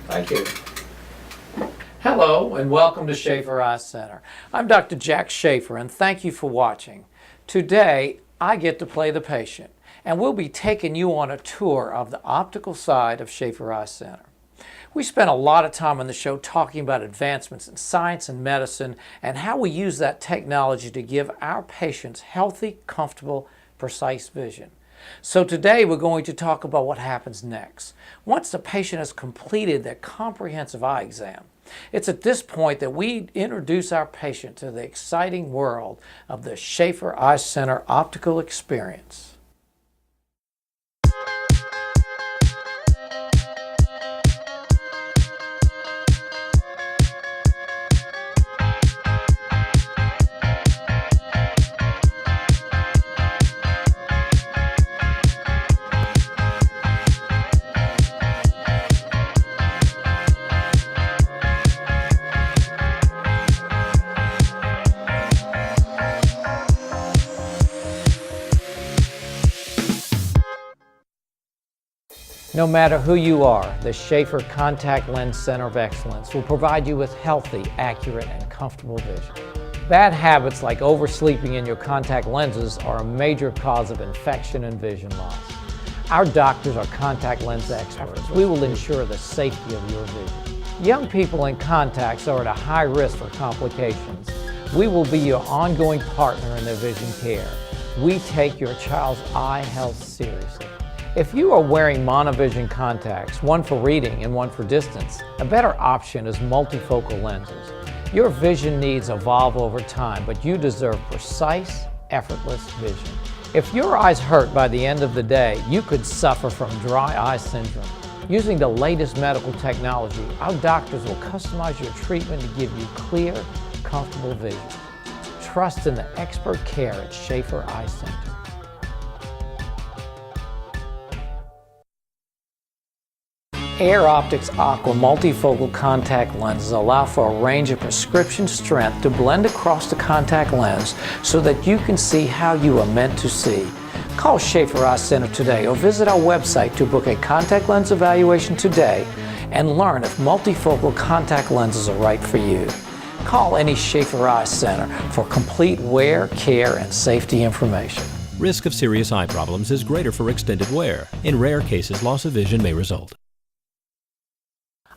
Thank you. Hello and welcome to Schaefer Eye Center. I'm Dr. Jack Schaefer and thank you for watching. Today I get to play the patient and we'll be taking you on a tour of the optical side of Schaefer Eye Center. We spent a lot of time on the show talking about advancements in science and medicine and how we use that technology to give our patients healthy, comfortable, precise vision. So today we're going to talk about what happens next. Once the patient has completed their comprehensive eye exam, it's at this point that we introduce our patient to the exciting world of the Schaefer Eye Center optical experience. No matter who you are, the Schaefer Contact Lens Center of Excellence will provide you with healthy, accurate, and comfortable vision. Bad habits like oversleeping in your contact lenses are a major cause of infection and vision loss. Our doctors are contact lens experts. We will ensure the safety of your vision. Young people in contacts are at a high risk for complications. We will be your ongoing partner in their vision care. We take your child's eye health seriously. If you are wearing monovision contacts, one for reading and one for distance, a better option is multifocal lenses. Your vision needs evolve over time, but you deserve precise, effortless vision. If your eyes hurt by the end of the day, you could suffer from dry eye syndrome. Using the latest medical technology, our doctors will customize your treatment to give you clear, comfortable vision. Trust in the expert care at Schaefer Eye Center. Air Optics Aqua multifocal contact lenses allow for a range of prescription strength to blend across the contact lens so that you can see how you are meant to see. Call Schaefer Eye Center today or visit our website to book a contact lens evaluation today and learn if multifocal contact lenses are right for you. Call any Schaefer Eye Center for complete wear, care, and safety information. Risk of serious eye problems is greater for extended wear. In rare cases, loss of vision may result.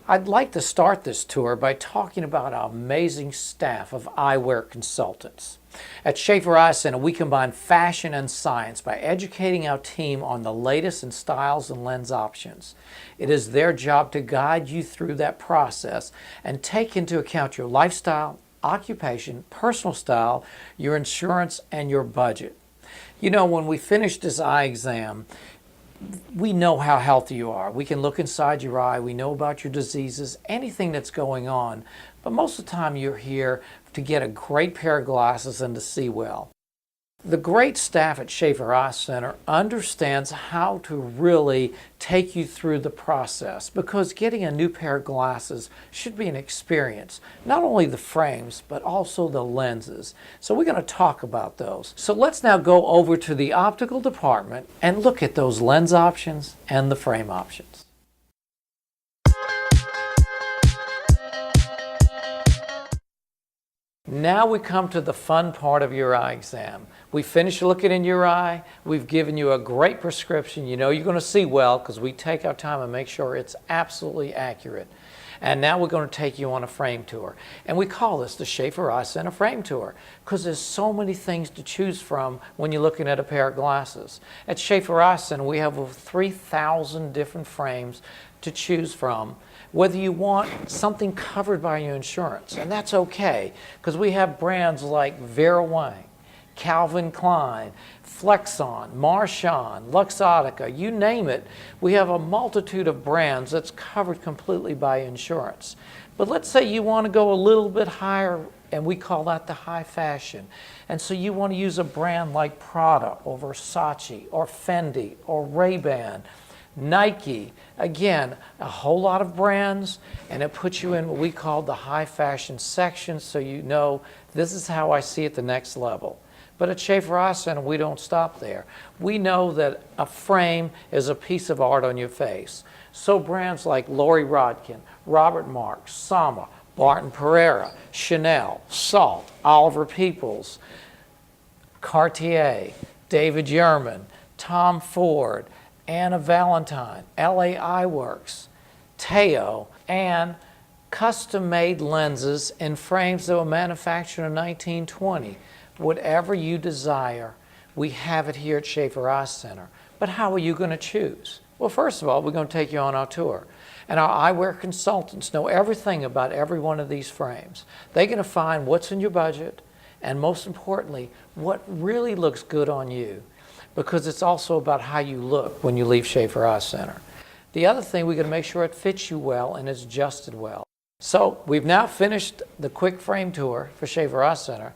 I'd like to start this tour by talking about our amazing staff of eyewear consultants. At Schaefer Eye Center, we combine fashion and science by educating our team on the latest in styles and lens options. It is their job to guide you through that process and take into account your lifestyle, occupation, personal style, your insurance, and your budget. You know, when we finish this eye exam, we know how healthy you are. We can look inside your eye. We know about your diseases, anything that's going on. But most of the time you're here to get a great pair of glasses and to see well. The great staff at Schaefer Eye Center understands how to really take you through the process, because getting a new pair of glasses should be an experience. Not only the frames, but also the lenses. So we're going to talk about those. So let's now go over to the optical department and look at those lens options and the frame options. Now we come to the fun part of your eye exam. We finished looking in your eye. We've given you a great prescription. You know you're going to see well because we take our time and make sure it's absolutely accurate. And now we're going to take you on a frame tour. And we call this the Schaefer Eye Center Frame Tour because there's so many things to choose from when you're looking at a pair of glasses. At Schaefer Eye Center, we have over 3,000 different frames to choose from, whether you want something covered by your insurance. And that's okay, because we have brands like Vera Wang, Calvin Klein, Flexon, Marchand, Luxottica, you name it. We have a multitude of brands that's covered completely by insurance. But let's say you want to go a little bit higher, and we call that the high fashion. And so you want to use a brand like Prada or Versace or Fendi or Ray-Ban, Nike. Again, a whole lot of brands, and it puts you in what we call the high fashion section, so you know this is how I see it the next level. But at Schaefer Eye Center, we don't stop there. We know that a frame is a piece of art on your face. So brands like Lori Rodkin, Robert Marks, Sama, Barton Pereira, Chanel, Salt, Oliver Peoples, Cartier, David Yurman, Tom Ford, Anna Valentine, LA Eyeworks, Teo, and custom-made lenses in frames that were manufactured in 1920. Whatever you desire, we have it here at Schaefer Eye Center. But how are you going to choose? Well, first of all, we're going to take you on our tour. And our eyewear consultants know everything about every one of these frames. They're going to find what's in your budget, and most importantly, what really looks good on you, because it's also about how you look when you leave Schaefer Eye Center. The other thing, we're going to make sure it fits you well and is adjusted well. So we've now finished the quick frame tour for Schaefer Eye Center.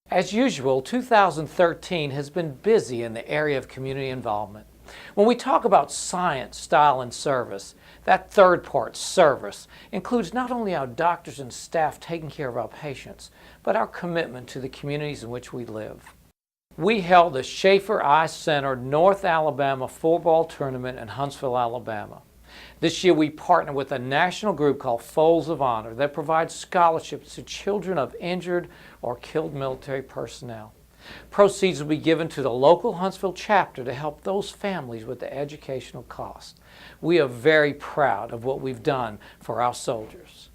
As usual, 2013 has been busy in the area of community involvement. When we talk about science, style, and service, that third part, service, includes not only our doctors and staff taking care of our patients, but our commitment to the communities in which we live. We held the Schaefer Eye Center North Alabama Four-Ball Tournament in Huntsville, Alabama. This year we partnered with a national group called Folds of Honor that provides scholarships to children of injured or killed military personnel. Proceeds will be given to the local Huntsville chapter to help those families with the educational cost. We are very proud of what we've done for our soldiers.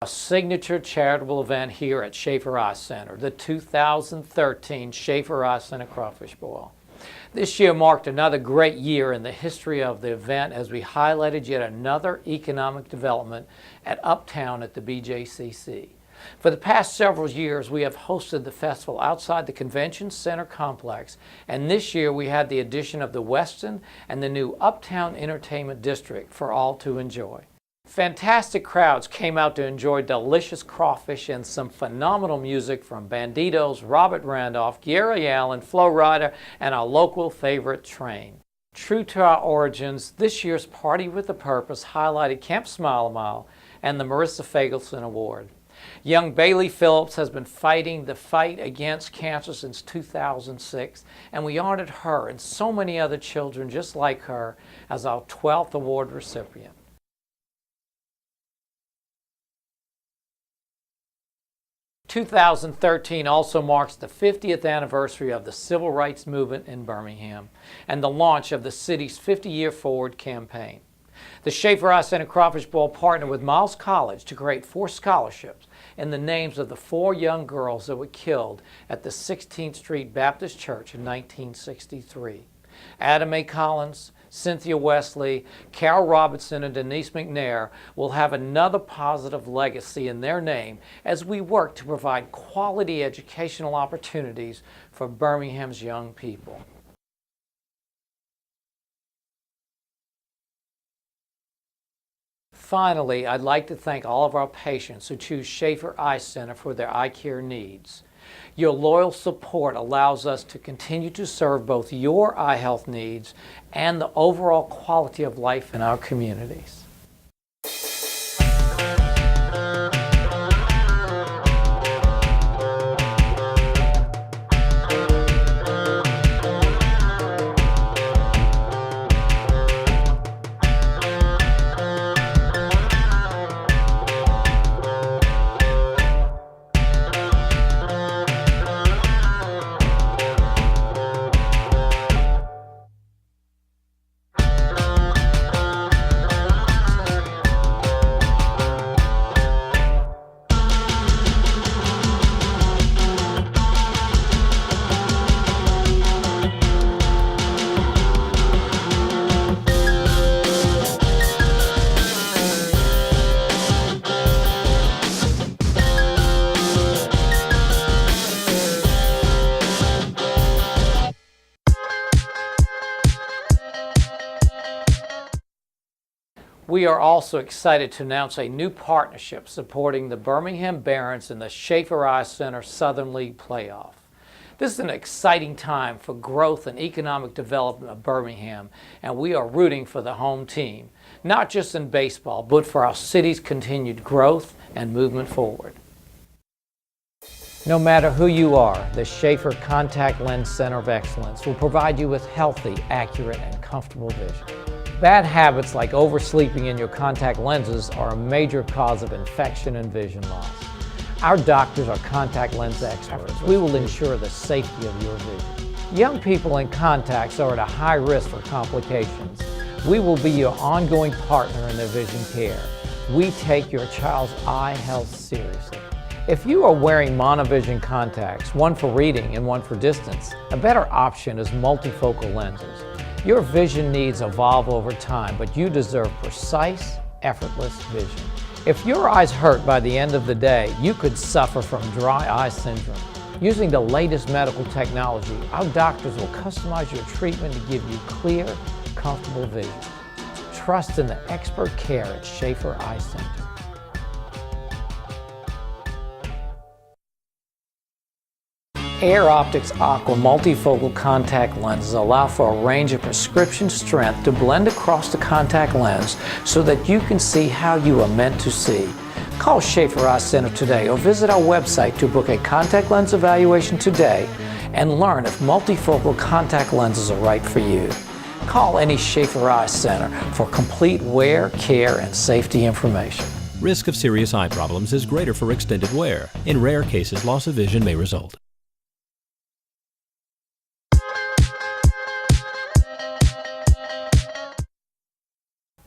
A signature charitable event here at Schaefer Eye Center, the 2013 Schaefer Eye Center Crawfish Boil. This year marked another great year in the history of the event as we highlighted yet another economic development at Uptown at the BJCC. For the past several years, we have hosted the festival outside the Convention Center complex, and this year we had the addition of the Westin and the new Uptown Entertainment District for all to enjoy. Fantastic crowds came out to enjoy delicious crawfish and some phenomenal music from Banditos, Robert Randolph, Gary Allen, Flo Rida, and our local favorite Train. True to our origins, this year's Party with a Purpose highlighted Camp Smile a Mile and the Marissa Fagelson Award. Young Bailey Phillips has been fighting the fight against cancer since 2006, and we honored her and so many other children just like her as our 12th award recipient. 2013 also marks the 50th anniversary of the Civil Rights Movement in Birmingham and the launch of the city's 50-Year Forward campaign. The Schaefer Eye Center Crawfish Bowl partnered with Miles College to create 4 scholarships in the names of the 4 young girls that were killed at the 16th Street Baptist Church in 1963. Adam A. Collins, Cynthia Wesley, Carol Robinson, and Denise McNair will have another positive legacy in their name as we work to provide quality educational opportunities for Birmingham's young people. Finally, I'd like to thank all of our patients who choose Schaefer Eye Center for their eye care needs. Your loyal support allows us to continue to serve both your eye health needs and the overall quality of life in our communities. We are also excited to announce a new partnership supporting the Birmingham Barons in the Schaefer Eye Center Southern League Playoff. This is an exciting time for growth and economic development of Birmingham, and we are rooting for the home team, not just in baseball, but for our city's continued growth and movement forward. No matter who you are, the Schaefer Contact Lens Center of Excellence will provide you with healthy, accurate, and comfortable vision. Bad habits like oversleeping in your contact lenses are a major cause of infection and vision loss. Our doctors are contact lens experts. We will ensure the safety of your vision. Young people in contacts are at a high risk for complications. We will be your ongoing partner in their vision care. We take your child's eye health seriously. If you are wearing monovision contacts, one for reading and one for distance, a better option is multifocal lenses. Your vision needs evolve over time, but you deserve precise, effortless vision. If your eyes hurt by the end of the day, you could suffer from dry eye syndrome. Using the latest medical technology, our doctors will customize your treatment to give you clear, comfortable vision. Trust in the expert care at Schaefer Eye Center. Air Optics Aqua multifocal contact lenses allow for a range of prescription strength to blend across the contact lens so that you can see how you are meant to see. Call Schaefer Eye Center today or visit our website to book a contact lens evaluation today and learn if multifocal contact lenses are right for you. Call any Schaefer Eye Center for complete wear, care, and safety information. Risk of serious eye problems is greater for extended wear. In rare cases, loss of vision may result.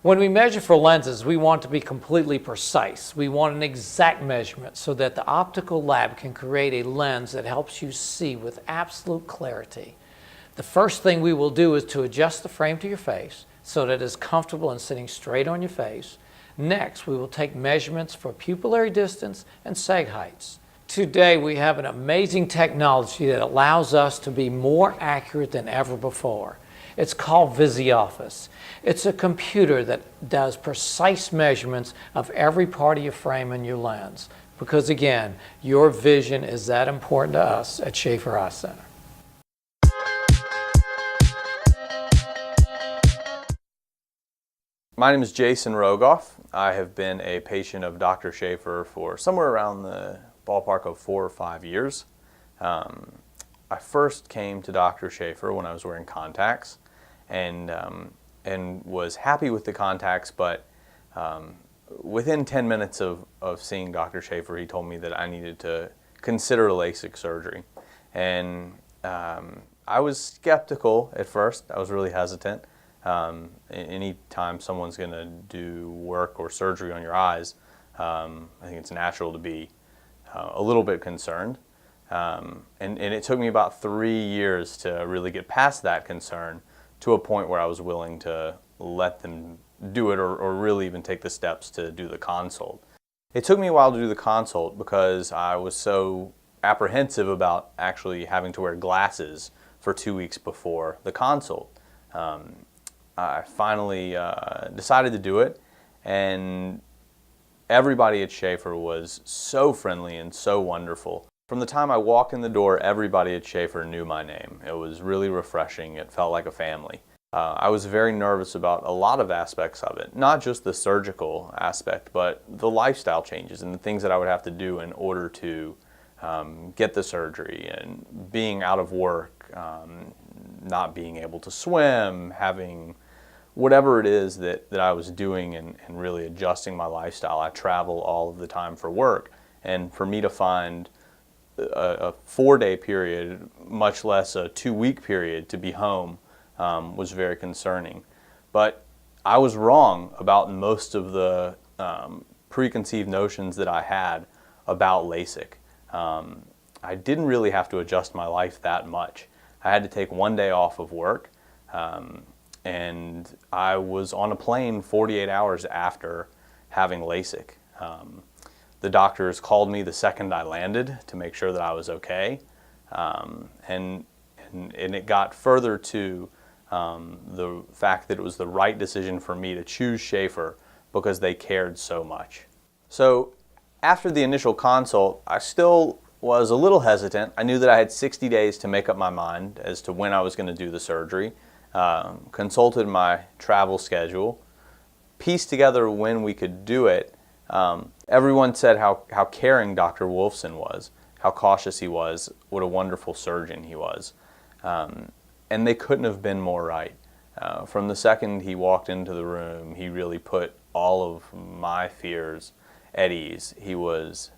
When we measure for lenses, we want to be completely precise. We want an exact measurement so that the optical lab can create a lens that helps you see with absolute clarity. The first thing we will do is to adjust the frame to your face so that it is comfortable and sitting straight on your face. Next, we will take measurements for pupillary distance and sag heights. Today, we have an amazing technology that allows us to be more accurate than ever before. It's called VisiOffice. It's a computer that does precise measurements of every part of your frame and your lens. Because again, your vision is that important to us at Schaefer Eye Center. My name is Jason Rogoff. I have been a patient of Dr. Schaefer for somewhere around the ballpark of 4 or 5 years. I first came to Dr. Schaefer when I was wearing contacts and was happy with the contacts, but within 10 minutes of seeing Dr. Schaefer, he told me that I needed to consider LASIK surgery. And I was skeptical at first. I was really hesitant. Anytime someone's going to do work or surgery on your eyes, I think it's natural to be a little bit concerned. And it took me about 3 years to really get past that concern to a point where I was willing to let them do it or really even take the steps to do the consult. It took me a while to do the consult because I was so apprehensive about actually having to wear glasses for 2 weeks before the consult. I finally decided to do it, and everybody at Schaefer was so friendly and so wonderful. From the time I walked in the door, everybody at Schaefer knew my name. It was really refreshing. It felt like a family. I was very nervous about a lot of aspects of it, not just the surgical aspect, but the lifestyle changes and the things that I would have to do in order to get the surgery, and being out of work, not being able to swim, having whatever it is that I was doing and really adjusting my lifestyle. I travel all of the time for work, and for me to find a 4-day period, much less a 2-week period, to be home was very concerning. But I was wrong about most of the preconceived notions that I had about LASIK. I didn't really have to adjust my life that much. I had to take 1 day off of work, and I was on a plane 48 hours after having LASIK. The doctors called me the second I landed to make sure that I was okay, and it got further to the fact that it was the right decision for me to choose Schaefer because they cared so much. So after the initial consult, I still was a little hesitant. I knew that I had 60 days to make up my mind as to when I was going to do the surgery. Consulted my travel schedule, pieced together when we could do it. Everyone said how caring Dr. Wolfson was, how cautious he was, what a wonderful surgeon he was. And they couldn't have been more right. From the second he walked into the room, he really put all of my fears at ease. He was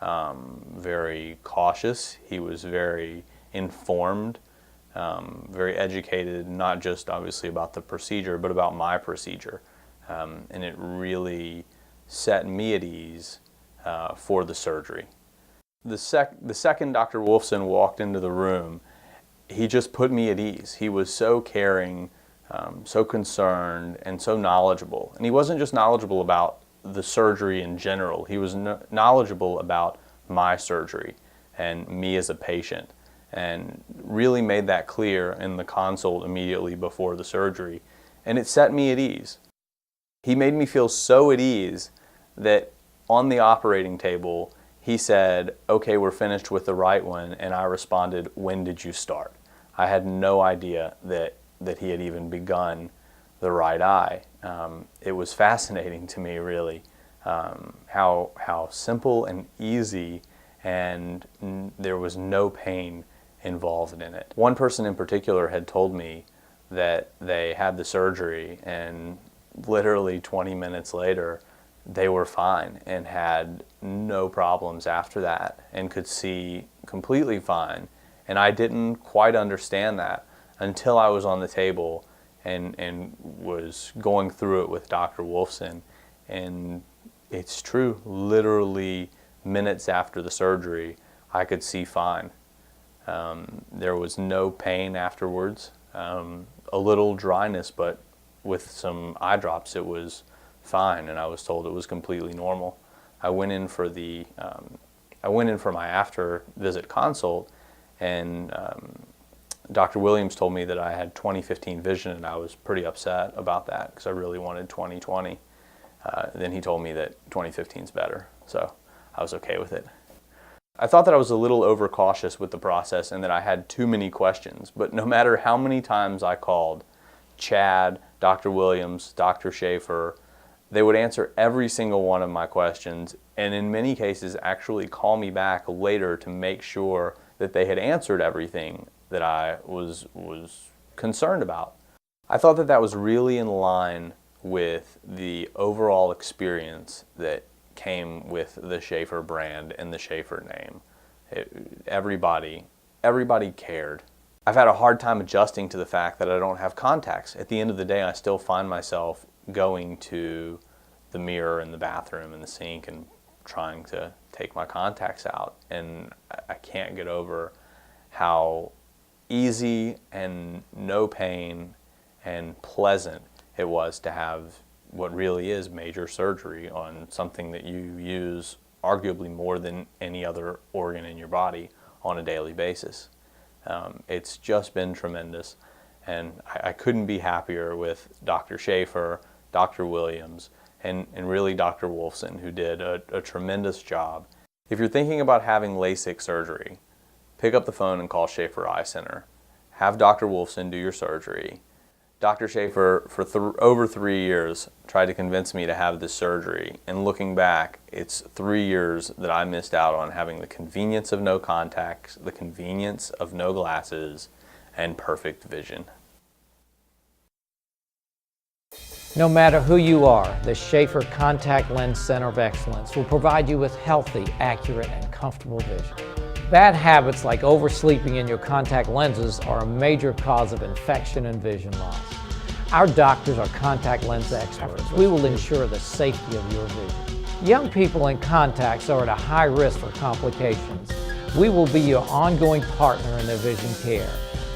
very cautious. He was very informed, very educated, not just obviously about the procedure, but about my procedure. And it really set me at ease for the surgery. The second Dr. Wolfson walked into the room, he just put me at ease. He was so caring, so concerned, and so knowledgeable. And he wasn't just knowledgeable about the surgery in general. He was knowledgeable about my surgery and me as a patient, and really made that clear in the consult immediately before the surgery. And it set me at ease. He made me feel so at ease that on the operating table, he said, "Okay, we're finished with the right one," and I responded, "When did you start?" I had no idea that he had even begun the right eye. It was fascinating to me, really, how simple and easy, and there was no pain involved in it. One person in particular had told me that they had the surgery, and literally 20 minutes later, they were fine and had no problems after that and could see completely fine. And I didn't quite understand that until I was on the table and was going through it with Dr. Wolfson. And it's true, literally minutes after the surgery, I could see fine. There was no pain afterwards, a little dryness, but with some eye drops it was fine, and I was told it was completely normal. I went in for my after visit consult, and Dr. Williams told me that I had 20/15 vision, and I was pretty upset about that because I really wanted 20/20. Then he told me that 20/15 is better, so I was okay with it. I thought that I was a little overcautious with the process and that I had too many questions, but no matter how many times I called Chad, Dr. Williams, Dr. Schaefer, they would answer every single one of my questions, and in many cases actually call me back later to make sure that they had answered everything that I was concerned about. I thought that that was really in line with the overall experience that came with the Schaefer brand and the Schaefer name. Everybody cared. I've had a hard time adjusting to the fact that I don't have contacts. At the end of the day, I still find myself going to the mirror in the bathroom and the sink and trying to take my contacts out. And I can't get over how easy and no pain and pleasant it was to have what really is major surgery on something that you use arguably more than any other organ in your body on a daily basis. It's just been tremendous, and I couldn't be happier with Dr. Schaefer, Dr. Williams, and really Dr. Wolfson, who did a tremendous job. If you're thinking about having LASIK surgery, pick up the phone and call Schaefer Eye Center. Have Dr. Wolfson do your surgery. Dr. Schaefer, for over 3 years, tried to convince me to have this surgery, and looking back, it's 3 years that I missed out on having the convenience of no contacts, the convenience of no glasses, and perfect vision. No matter who you are, the Schaefer Contact Lens Center of Excellence will provide you with healthy, accurate, and comfortable vision. Bad habits like oversleeping in your contact lenses are a major cause of infection and vision loss. Our doctors are contact lens experts. We will ensure the safety of your vision. Young people in contacts are at a high risk for complications. We will be your ongoing partner in their vision care.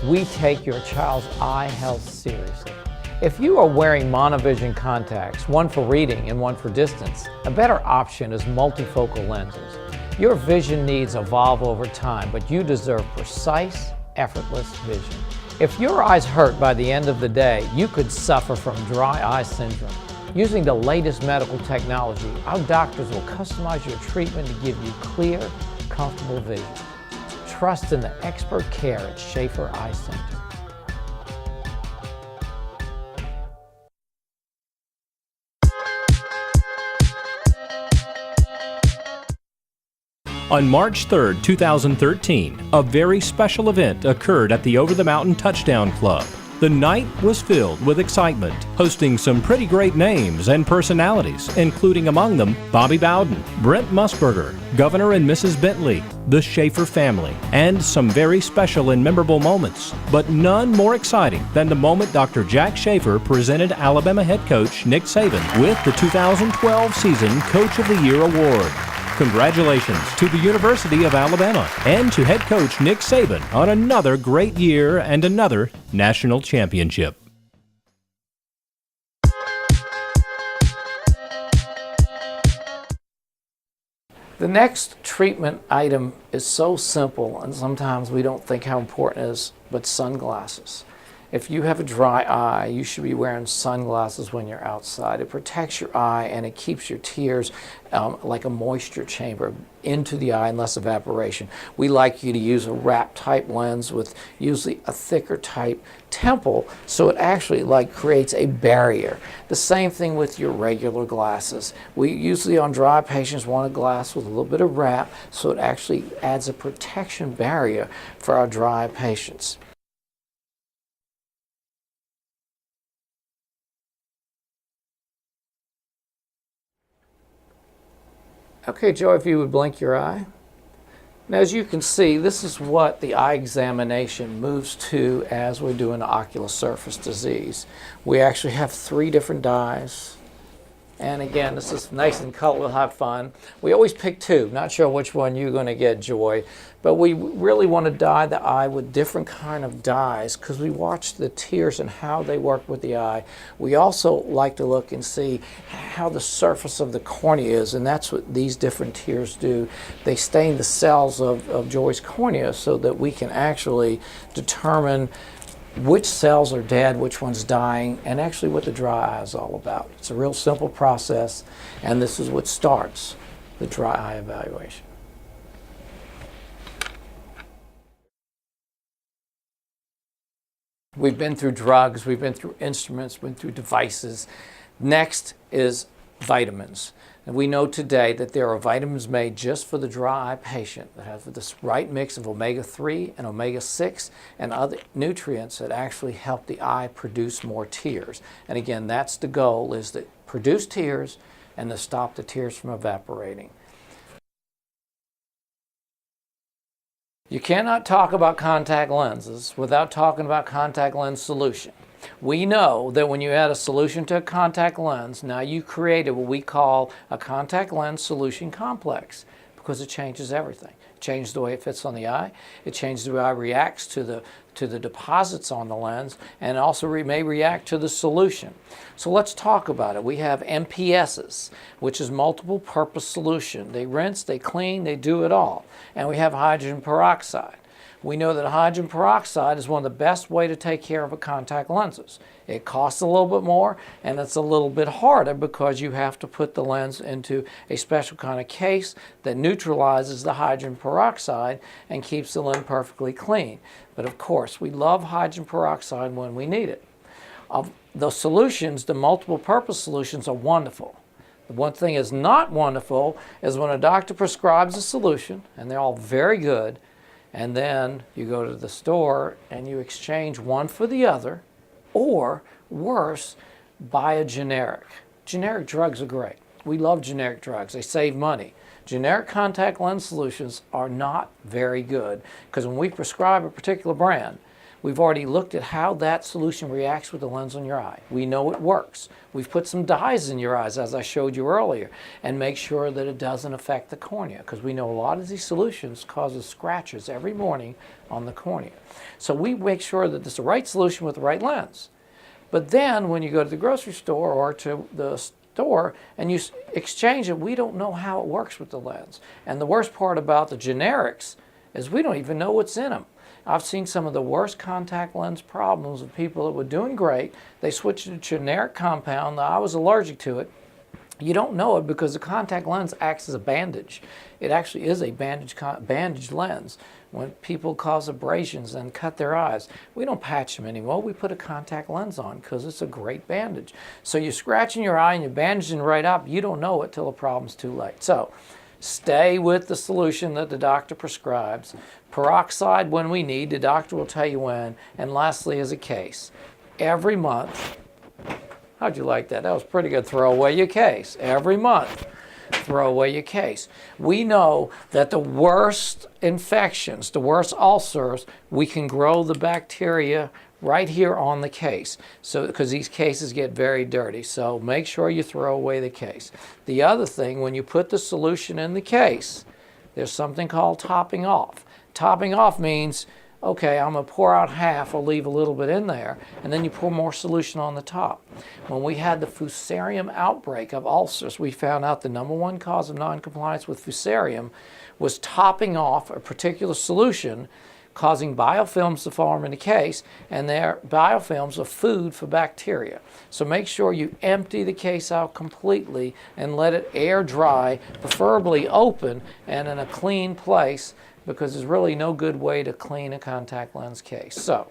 We take your child's eye health seriously. If you are wearing monovision contacts, one for reading and one for distance, a better option is multifocal lenses. Your vision needs evolve over time, but you deserve precise, effortless vision. If your eyes hurt by the end of the day, you could suffer from dry eye syndrome. Using the latest medical technology, our doctors will customize your treatment to give you clear, comfortable vision. Trust in the expert care at Schaefer Eye Center. On March 3, 2013, a very special event occurred at the Over the Mountain Touchdown Club. The night was filled with excitement, hosting some pretty great names and personalities, including among them Bobby Bowden, Brent Musburger, Governor and Mrs. Bentley, the Schaefer family, and some very special and memorable moments. But none more exciting than the moment Dr. Jack Schaefer presented Alabama head coach Nick Saban with the 2012 season Coach of the Year award. Congratulations to the University of Alabama and to head coach Nick Saban on another great year and another national championship. The next treatment item is so simple, and sometimes we don't think how important it is, but sunglasses. If you have a dry eye, you should be wearing sunglasses when you're outside. It protects your eye and it keeps your tears like a moisture chamber into the eye and less evaporation. We like you to use a wrap type lens with usually a thicker type temple, so it actually creates a barrier. The same thing with your regular glasses. We usually on dry patients want a glass with a little bit of wrap, so it actually adds a protection barrier for our dry patients. Okay, Joe, if you would blink your eye. Now, as you can see, this is what the eye examination moves to as we're doing ocular surface disease. We actually have 3 different dyes. And again, this is nice and color. We'll have fun. We always pick 2. Not sure which one you're going to get, Joy. But we really want to dye the eye with different kind of dyes because we watch the tears and how they work with the eye. We also like to look and see how the surface of the cornea is, and that's what these different tears do. They stain the cells of Joy's cornea so that we can actually determine which cells are dead, which one's dying, and actually what the dry eye is all about. It's a real simple process, and this is what starts the dry eye evaluation. We've been through drugs, we've been through instruments, been through devices. Next is vitamins. And we know today that there are vitamins made just for the dry eye patient that have this right mix of omega-3 and omega-6 and other nutrients that actually help the eye produce more tears. And again, that's the goal, is to produce tears and to stop the tears from evaporating. You cannot talk about contact lenses without talking about contact lens solution. We know that when you add a solution to a contact lens, now you created what we call a contact lens solution complex because it changes everything. It changes the way it fits on the eye, it changes the way the eye reacts to the deposits on the lens, and also may react to the solution. So let's talk about it. We have MPSs, which is multiple purpose solution. They rinse, they clean, they do it all. And we have hydrogen peroxide. We know that hydrogen peroxide is one of the best way to take care of a contact lenses. It costs a little bit more and it's a little bit harder because you have to put the lens into a special kind of case that neutralizes the hydrogen peroxide and keeps the lens perfectly clean. But of course, we love hydrogen peroxide when we need it. The solutions, the multiple purpose solutions, are wonderful. The one thing is not wonderful is when a doctor prescribes a solution, and they're all very good, and then you go to the store and you exchange one for the other, or worse, buy a generic. Generic drugs are great. We love generic drugs. They save money. Generic contact lens solutions are not very good because when we prescribe a particular brand, we've already looked at how that solution reacts with the lens on your eye. We know it works. We've put some dyes in your eyes, as I showed you earlier, and make sure that it doesn't affect the cornea, because we know a lot of these solutions causes scratches every morning on the cornea. So we make sure that it's the right solution with the right lens. But then when you go to the grocery store or to the store and you exchange it, we don't know how it works with the lens. And the worst part about the generics is we don't even know what's in them. I've seen some of the worst contact lens problems of people that were doing great. They switched to a generic compound. I was allergic to it. You don't know it because the contact lens acts as a bandage. It actually is a bandage lens. When people cause abrasions and cut their eyes, we don't patch them anymore. We put a contact lens on because it's a great bandage. So you're scratching your eye and you're bandaging right up. You don't know it till the problem's too late. So stay with the solution that the doctor prescribes. Peroxide when we need. The doctor will tell you when. And lastly is a case. Every month. How'd you like that? That was pretty good. Throw away your case. Every month, throw away your case. We know that the worst infections, the worst ulcers, we can grow the bacteria right here on the case. So, because these cases get very dirty. So make sure you throw away the case. The other thing, when you put the solution in the case, there's something called topping off. Topping off means, okay, I'm going to pour out half or leave a little bit in there, and then you pour more solution on the top. When we had the Fusarium outbreak of ulcers, we found out the #1 cause of noncompliance with Fusarium was topping off a particular solution, causing biofilms to form in the case, and their biofilms are food for bacteria. So make sure you empty the case out completely and let it air dry, preferably open and in a clean place, because there's really no good way to clean a contact lens case. So,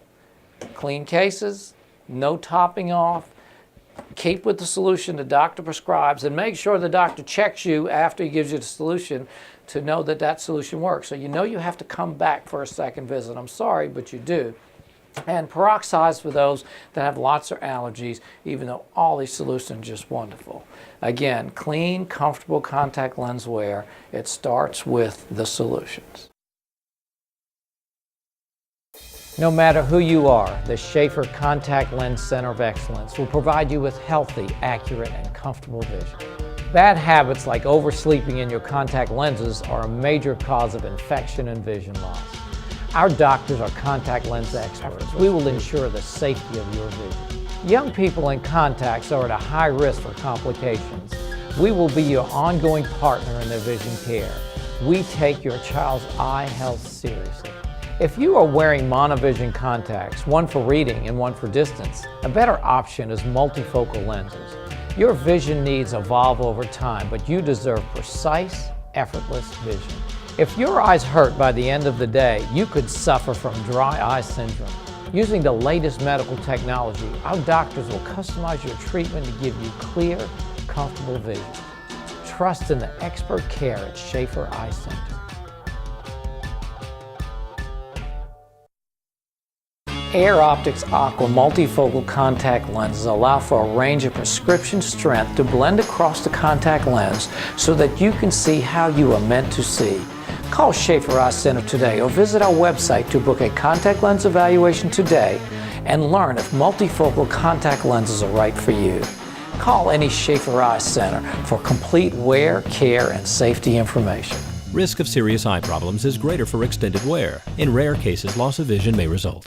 clean cases, no topping off, keep with the solution the doctor prescribes, and make sure the doctor checks you after he gives you the solution to know that that solution works. So you know you have to come back for a second visit. I'm sorry, but you do. And peroxides for those that have lots of allergies, even though all these solutions are just wonderful. Again, clean, comfortable contact lens wear. It starts with the solutions. No matter who you are, the Schaefer Contact Lens Center of Excellence will provide you with healthy, accurate, and comfortable vision. Bad habits like oversleeping in your contact lenses are a major cause of infection and vision loss. Our doctors are contact lens experts. We will ensure the safety of your vision. Young people in contacts are at a high risk for complications. We will be your ongoing partner in their vision care. We take your child's eye health seriously. If you are wearing monovision contacts, one for reading and one for distance, a better option is multifocal lenses. Your vision needs evolve over time, but you deserve precise, effortless vision. If your eyes hurt by the end of the day, you could suffer from dry eye syndrome. Using the latest medical technology, our doctors will customize your treatment to give you clear, comfortable vision. Trust in the expert care at Schaefer Eye Center. Air Optics Aqua multifocal contact lenses allow for a range of prescription strength to blend across the contact lens so that you can see how you are meant to see. Call Schaefer Eye Center today or visit our website to book a contact lens evaluation today and learn if multifocal contact lenses are right for you. Call any Schaefer Eye Center for complete wear, care, and safety information. Risk of serious eye problems is greater for extended wear. In rare cases, loss of vision may result.